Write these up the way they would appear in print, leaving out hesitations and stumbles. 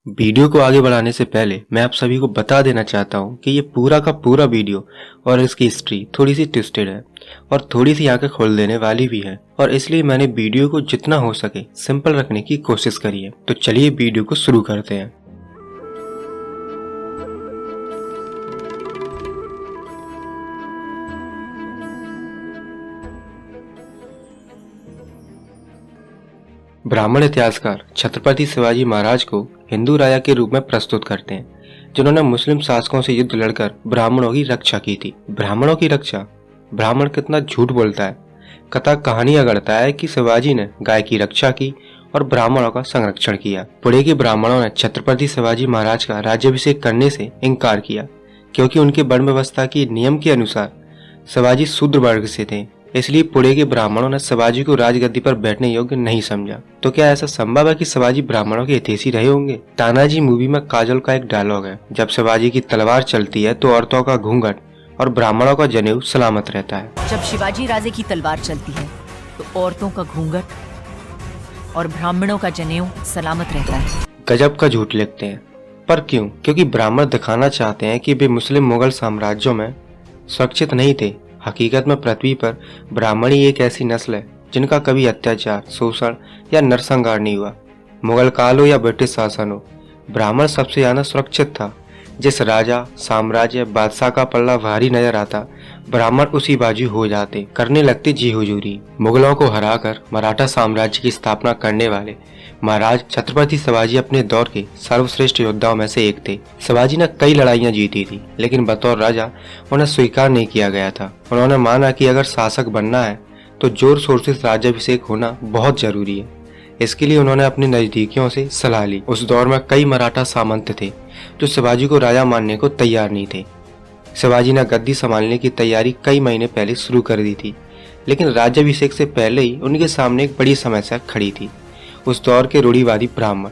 Video को आगे बढ़ाने से पहले मैं आप सभी को बता देना चाहता हूँ कि ये पूरा का पूरा वीडियो और इसकी हिस्ट्री थोड़ी सी ट्विस्टेड है और थोड़ी सी आंखें खोल देने वाली भी है, और इसलिए मैंने वीडियो को जितना हो सके सिंपल रखने की कोशिश करी है। तो चलिए वीडियो को शुरू करते हैं। ब्राह्मण इतिहासकार छत्रपति शिवाजी महाराज को हिंदू राजा के रूप में प्रस्तुत करते हैं, जिन्होंने मुस्लिम शासकों से युद्ध लड़कर ब्राह्मणों की रक्षा की थी। ब्राह्मणों की रक्षा, ब्राह्मण कितना झूठ बोलता है। कथा कहानी गढ़ता है कि शिवाजी ने गाय की रक्षा की और ब्राह्मणों का संरक्षण किया। पुणे के ब्राह्मणों ने छत्रपति शिवाजी महाराज का राज्याभिषेक करने से इनकार किया, क्योंकि उनके वर्ण व्यवस्था के नियम के अनुसार शिवाजी शूद्र वर्ग से थे। इसलिए पुणे के ब्राह्मणों ने शिवाजी को राजगद्दी पर बैठने योग्य नहीं समझा। तो क्या ऐसा संभव है कि शिवाजी ब्राह्मणों के हितैषी रहे होंगे? तानाजी मूवी में काजल का एक डायलॉग है, जब शिवाजी की तलवार चलती है तो औरतों का घूंघट और ब्राह्मणों का जनेऊ सलामत रहता है। जब शिवाजी राजे की तलवार चलती है तो औरतों का घूंघट और ब्राह्मणों का जनेऊ सलामत रहता है। गजब का झूठ लिखते हैं, पर क्यों? क्योंकि ब्राह्मण दिखाना चाहते हैं कि वे मुस्लिम मुगल साम्राज्यों में सुरक्षित नहीं थे। हकीकत में पृथ्वी पर ब्राह्मण ही एक ऐसी नस्ल है जिनका कभी अत्याचार, शोषण या नरसंहार नहीं हुआ। मुगल काल हो या ब्रिटिश शासन हो, ब्राह्मण सबसे ज्यादा सुरक्षित था। जिस राजा, साम्राज्य, बादशाह का पल्ला भारी नजर आता, ब्राह्मण उसी बाजू हो जाते, करने लगते जी हुजूरी। मुगलों को हराकर मराठा साम्राज्य की स्थापना करने वाले महाराज छत्रपति शिवाजी अपने दौर के सर्वश्रेष्ठ योद्धाओं में से एक थे। शिवाजी ने कई लड़ाइयां जीती थी, लेकिन बतौर राजा उन्हें स्वीकार नहीं किया गया था। उन्होंने माना कि अगर शासक बनना है तो जोर शोर से राज्याभिषेक होना बहुत जरूरी है। इसके लिए उन्होंने अपने नजदीकियों से सलाह ली। उस दौर में कई मराठा सामंत थे जो शिवाजी को राजा मानने को तैयार नहीं थे। शिवाजी ने गद्दी संभालने की तैयारी कई महीने पहले शुरू कर दी थी, लेकिन राज्याभिषेक से पहले ही उनके सामने एक बड़ी समस्या खड़ी थी। उस दौर के रूढ़िवादी ब्राह्मण,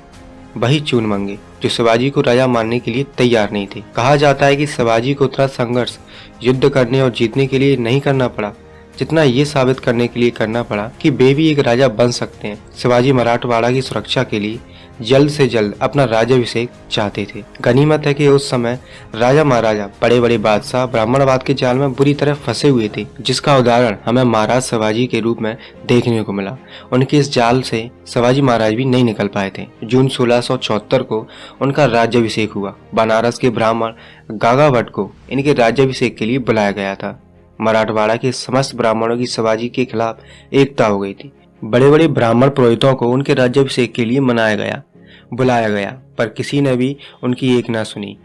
वही चून मंगे, जो शिवाजी को राजा मानने के लिए तैयार नहीं थे। कहा जाता है कि शिवाजी को उतना संघर्ष युद्ध करने और जीतने के लिए नहीं करना पड़ा जितना ये साबित करने के लिए करना पड़ा कि वे भी एक राजा बन सकते हैं। शिवाजी मराठवाड़ा की सुरक्षा के लिए जल्द से जल्द अपना राज्याभिषेक चाहते थे। गनीमत है कि उस समय राजा महाराजा, बड़े बड़े बादशाह ब्राह्मणवाद के जाल में बुरी तरह फंसे हुए थे, जिसका उदाहरण हमें महाराज शिवाजी के रूप में देखने को मिला। उनके इस जाल से शिवाजी महाराज भी नहीं निकल पाए थे। जून 1674 को उनका राज्याभिषेक हुआ। बनारस के ब्राह्मण गागा भट्ट को इनके राज्याभिषेक के लिए बुलाया गया था। मराठवाड़ा के समस्त ब्राह्मणों की शिवाजी के खिलाफ एकता हो गई थी। बड़े बड़े ब्राह्मण पुरोहितों को उनके राज्याभिषेक के लिए बुलाया गया, पर किसी ने भी उनकी एक ना सुनी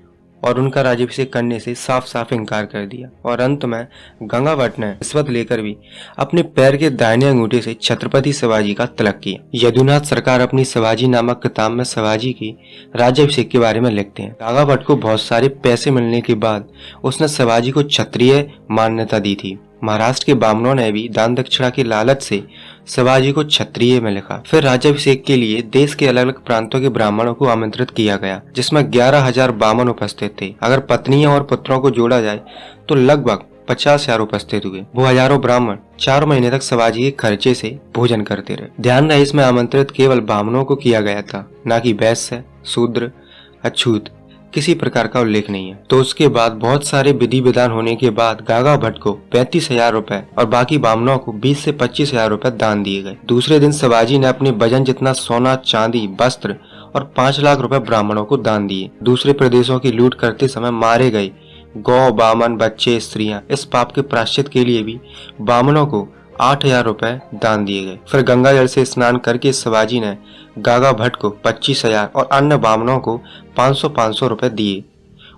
और उनका राज्याभिषेक करने से साफ साफ इनकार कर दिया। और अंत में गंगा भट्ट ने रिश्वत लेकर भी अपने पैर के दाहिने अंगूठे से छत्रपति शिवाजी का तिलक किया। यदुनाथ सरकार अपनी शिवाजी नामक किताब में शिवाजी की राज्याभिषेक के बारे में लिखते हैं। गंगा भट्ट को बहुत सारे पैसे मिलने के बाद उसने शिवाजी को क्षत्रिय मान्यता दी थी। महाराष्ट्र के ब्राह्मणों ने भी दान दक्षिणा के लालच से शिवाजी को क्षत्रिय में लिखा। फिर राज्याभिषेक के लिए देश के अलग अलग प्रांतों के ब्राह्मणों को आमंत्रित किया गया, जिसमें 11,000 ब्राह्मण उपस्थित थे। अगर पत्नियां और पुत्रों को जोड़ा जाए तो लगभग 50,000 उपस्थित हुए। वो हजारों ब्राह्मण 4 महीने तक शिवाजी के खर्चे से भोजन करते रहे। ध्यान रहे, इसमें आमंत्रित केवल ब्राह्मणों को किया गया था, न कि वैश्य, शूद्र, अछूत, किसी प्रकार का उल्लेख नहीं है। तो उसके बाद बहुत सारे विधि विधान होने के बाद गागा भट्ट को 35,000 रुपए और बाकी ब्राह्मणों को 20 से 25,000 रुपए दान दिए गए। दूसरे दिन शिवाजी ने अपने वजन जितना सोना, चांदी, वस्त्र और 5 लाख रुपए ब्राह्मणों को दान दिए। दूसरे प्रदेशों की लूट करते समय मारे गए गौ, बामन, बच्चे, स्त्रियां, इस पाप के प्रायश्चित के लिए भी ब्राह्मणों को 8,000 रुपए दान दिए गए। फिर गंगा जल से स्नान करके शिवाजी ने गागा भट्ट को 25,000 और अन्य ब्राह्मणों को 500-500 रुपए दिए।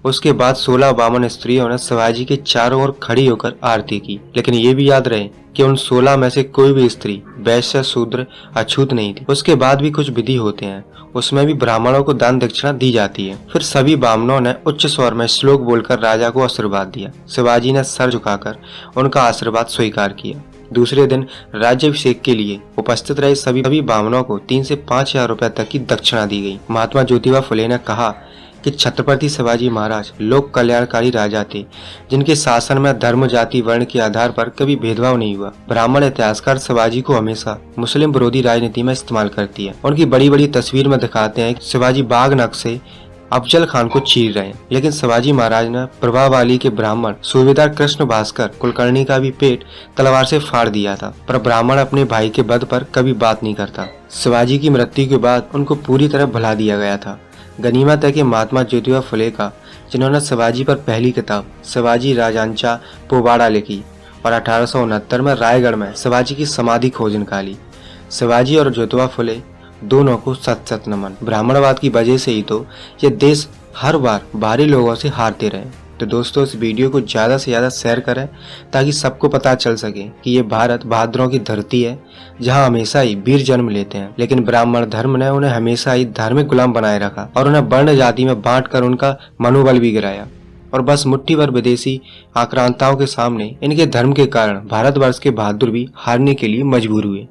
उसके बाद 16 ब्राह्मण स्त्रियों ने शिवाजी के चारों ओर खड़ी होकर आरती की। लेकिन ये भी याद रहे कि उन 16 में से कोई भी स्त्री वैश्य, शूद्र, अछूत नहीं थी। उसके बाद भी कुछ विधि होते हैं, उसमें भी ब्राह्मणों को दान दक्षिणा दी जाती है। फिर सभी ब्राह्मणों ने उच्च स्वर में श्लोक बोलकर राजा को आशीर्वाद दिया। शिवाजी ने सर झुकाकर उनका आशीर्वाद स्वीकार किया। दूसरे दिन राज्याभिषेक के लिए उपस्थित रहे सभी ब्राह्मणों को 3 से 5,000 रुपए तक की दक्षिणा दी गई। महात्मा ज्योतिबा फुले ने कहा कि छत्रपति शिवाजी महाराज लोक कल्याणकारी राजा थे, जिनके शासन में धर्म, जाति, वर्ण के आधार पर कभी भेदभाव नहीं हुआ। ब्राह्मण इतिहासकार शिवाजी को हमेशा मुस्लिम विरोधी राजनीति में इस्तेमाल करती है। उनकी बड़ी बड़ी तस्वीर में दिखाते हैं कि शिवाजी बाघ नख से अफजल खान को चीर रहे हैं, लेकिन शिवाजी महाराज ने प्रभावशाली के ब्राह्मण सूबेदार कृष्ण भास्कर कुलकर्णी का भी पेट तलवार से फाड़ दिया था, पर ब्राह्मण अपने भाई के वध पर कभी बात नहीं करता। शिवाजी की मृत्यु के बाद उनको पूरी तरह भुला दिया गया था। गनीमत है कि महात्मा ज्योतिबा फुले का, जिन्होंने शिवाजी पर पहली किताब शिवाजी राजांचा पोवाड़ा लिखी और 1869 में रायगढ़ में शिवाजी की समाधि खोज निकाली। शिवाजी और ज्योतिबा फुले दोनों को सत सत नमन। ब्राह्मणवाद की वजह से ही तो ये देश हर बार बाहरी लोगों से हारते रहे। तो दोस्तों, इस वीडियो को ज़्यादा से ज़्यादा शेयर करें ताकि सबको पता चल सके कि ये भारत बहादुरों की धरती है, जहाँ हमेशा ही वीर जन्म लेते हैं। लेकिन ब्राह्मण धर्म ने उन्हें हमेशा ही धार्मिक गुलाम बनाए रखा और उन्हें वर्ण जाति में बांटकर उनका मनोबल भी गिराया। और बस मुट्ठी भर विदेशी आक्रांताओं के सामने इनके धर्म के कारण भारतवर्ष के बहादुर भी हारने के लिए मजबूर हुए।